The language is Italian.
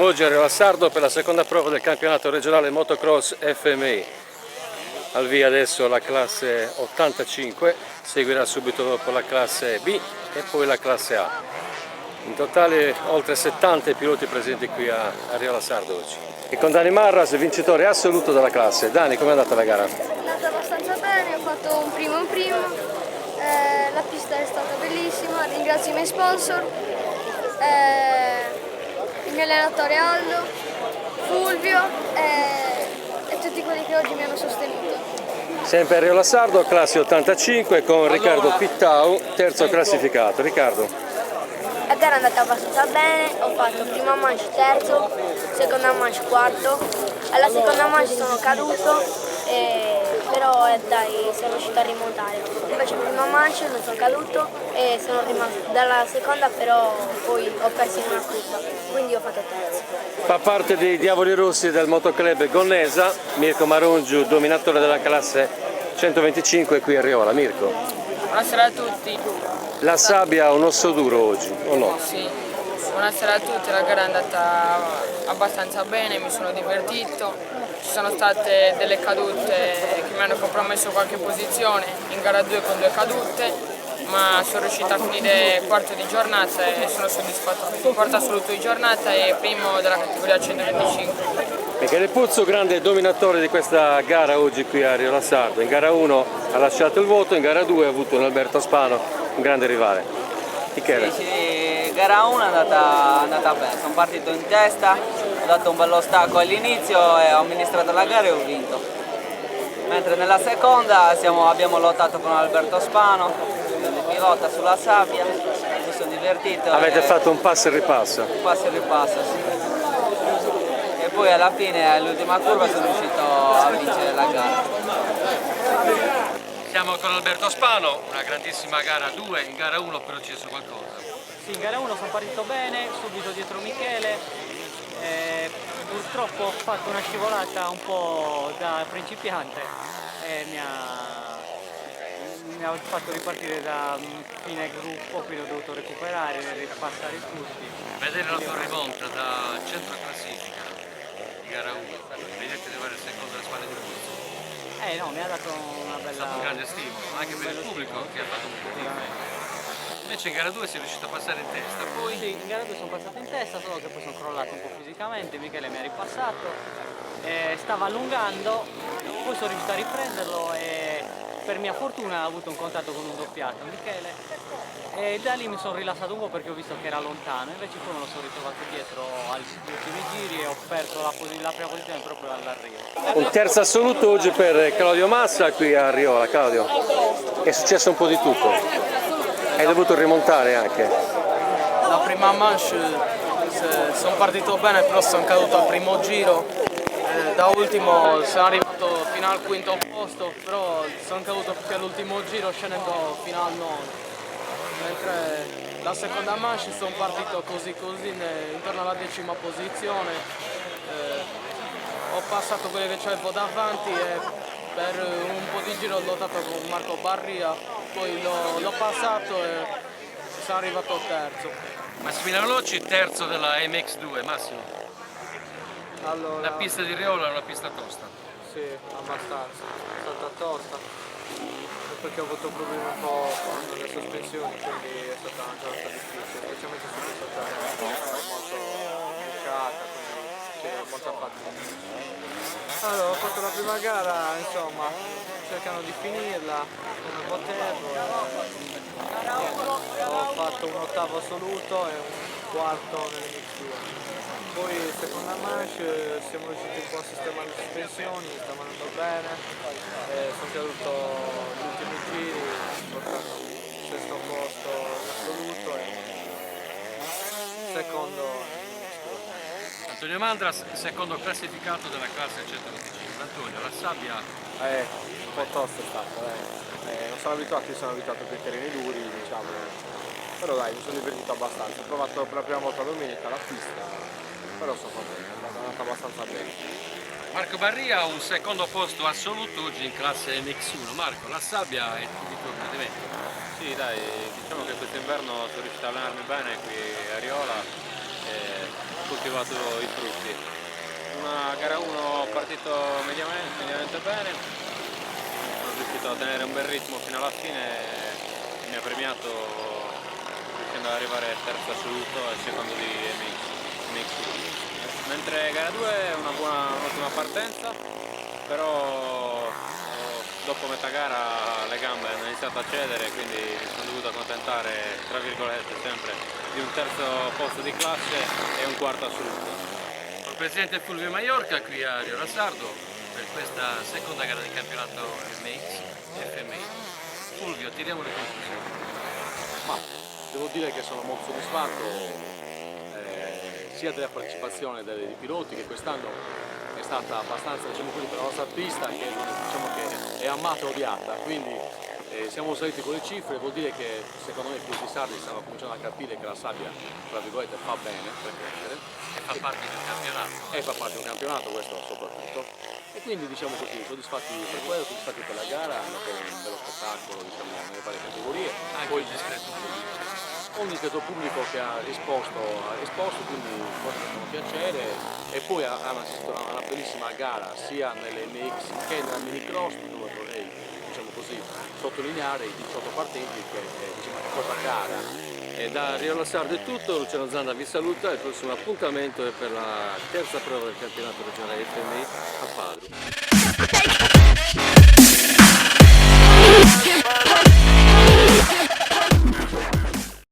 Siamo oggi a Ariola Sardo per la seconda prova del campionato regionale motocross FMI. Al via adesso la classe 85, seguirà subito dopo la classe B e poi la classe A. In totale oltre 70 i piloti presenti qui a Ariola Sardo oggi. E con Dani Marras, vincitore assoluto della classe. Dani, com'è andata la gara? È andata abbastanza bene, ho fatto un primo, la pista è stata bellissima, ringrazio i miei sponsor, il mio allenatore Aldo, Fulvio e tutti quelli che oggi mi hanno sostenuto. Sempre Ariola Sardo, classe 85 con Riccardo Pittau, terzo classificato. Riccardo. La gara è andata abbastanza bene, ho fatto prima manche terzo, seconda manche quarto, alla seconda manche sono caduto, però dai, sono riuscito a rimontare. Invece prima manche non sono caduto e sono rimasto dalla seconda, però poi ho perso in una curva, quindi ho fatto terzo. Fa parte dei Diavoli Rossi del motoclub Gonnesa, Mirko Marungiu, dominatore della classe 125 qui a Ariola. Mirko. Buonasera a tutti. La sabbia ha un osso duro oggi, o no? Sì, buonasera a tutti, la gara è andata abbastanza bene, mi sono divertito, ci sono state delle cadute che mi hanno compromesso qualche posizione, in gara 2 con 2 cadute, ma sono riuscita a finire quarto di giornata e sono soddisfatto. Quarto assoluto di giornata e primo della categoria 125. Michele Puzzo, grande dominatore di questa gara oggi qui a Ariola Sardo. In gara 1 ha lasciato il voto, in gara 2 ha avuto un Alberto Spano, un grande rivale. Michele. Sì, gara 1 è andata bene, sono partito in testa, ho dato un bello stacco all'inizio e ho amministrato la gara e ho vinto. Mentre nella seconda abbiamo lottato con Alberto Spano, il pilota sulla sabbia, mi sono divertito. Avete fatto un passo e ripasso? Un passo e ripasso, sì. E poi alla fine, all'ultima curva, sono riuscito a vincere la gara. Siamo con Alberto Spano, una grandissima gara 2, in gara 1 però ci è su qualcosa. Sì, in gara 1 sono partito bene, subito dietro Michele, purtroppo ho fatto una scivolata un po' da principiante e mi ha fatto ripartire da fine gruppo, quindi ho dovuto recuperare, ripassare tutti. Vedere la tua rimonta da centro classifica di gara 1, vedete di avere il secondo alle spalle di Puzzo. No, mi ha dato una bella... È stato un grande stimolo, anche per il pubblico che ha fatto un po'. Invece in gara 2 sei riuscito a passare in testa, poi... Sì, in gara 2 sono passato in testa, solo che poi sono crollato un po' fisicamente, Michele mi ha ripassato, stava allungando, poi sono riuscito a riprenderlo e per mia fortuna ha avuto un contatto con un doppiato, Michele, e da lì mi sono rilassato un po' perché ho visto che era lontano, invece poi me lo sono ritrovato dietro agli ultimi giri e ho perso la prima posizione proprio all'arrivo. Un terzo assoluto oggi per Claudio Massa qui a Ariola. Claudio, è successo un po' di tutto, hai dovuto rimontare anche. La prima manche sono partito bene, però sono caduto al primo giro, da ultimo sono arrivato fino al quinto posto, però sono caduto più all'ultimo giro scendendo fino al nono. Mentre la seconda manche sono partito così intorno alla 10ª posizione, ho passato quelli che c'avevo davanti e per un po' di giro ho lottato con Marco Barria, poi l'ho passato e sono arrivato terzo. Massimiliano Locci, terzo della MX2, Massimo. Allora, La pista di Ariola è una pista tosta. sì, abbastanza, è stata tosta, perché ho avuto problemi un po' con le sospensioni, quindi è stata una cosa difficile, specialmente su questa terra, molto bucata, quindi c'è molta fatica. Allora, ho fatto la prima gara, insomma, cercando di finirla come potevo, ho fatto un ottavo assoluto e un quarto nell'MX2. Poi seconda manche siamo riusciti un po' a sistemare le sospensioni, stiamo andando bene, sono caduto gli ultimi giri, portando il sesto posto in assoluto e secondo nell'MX2. Antonio Mandras, secondo classificato della classe 125. Antonio, la sabbia... Un po' tosto è stato, non sono abituato, io sono abituato a quei terreni duri, diciamo, però dai, mi sono divertito abbastanza, ho provato per la prima volta domenica la pista, però sono contento, è andata abbastanza bene. Marco Barria ha un secondo posto assoluto oggi in classe MX1. Marco, la sabbia è il tuo gradimento. Sì dai, diciamo che quest'inverno sono riuscito a allenarmi bene qui a Ariola, coltivato i frutti? Una gara 1 partito mediamente bene, sono riuscito a tenere un bel ritmo fino alla fine e mi ha premiato riuscendo ad arrivare terzo assoluto e secondo di MX. Mentre gara 2 è un'ottima partenza, però dopo metà gara le gambe hanno iniziato a cedere, quindi mi sono dovuto accontentare, tra virgolette, sempre di un terzo posto di classe e un quarto assoluto. Il presidente Fulvio Maiorca qui a Rio Rassardo per questa seconda gara del campionato MX FMI. Fulvio, tiriamo le conclusioni. Ma devo dire che sono molto soddisfatto sia della partecipazione dei piloti, che quest'anno è stata abbastanza, diciamo così, per la nostra pista che, diciamo, che è amata e odiata, quindi siamo saliti con le cifre, vuol dire che secondo me i piloti sardi stanno cominciando a capire che la sabbia, tra virgolette, fa bene per crescere. E fa parte del campionato. E fa parte del campionato, questo soprattutto. E quindi diciamo così, soddisfatti per quello, soddisfatti per la gara, hanno fatto un bello spettacolo, diciamo, nelle varie categorie. Anche il discreto pubblico. Un discreto pubblico che ha risposto, quindi cosa mi fa piacere, e poi ha assistito a una bellissima gara sia nelle MX che nella minicross, dove vorrei, diciamo così, sottolineare i 18 partenti che diciamo, questa gara. E da Rio Rassardo è tutto, Luciano Zanda vi saluta, il prossimo appuntamento è per la terza prova del campionato regionale FMI a Padova.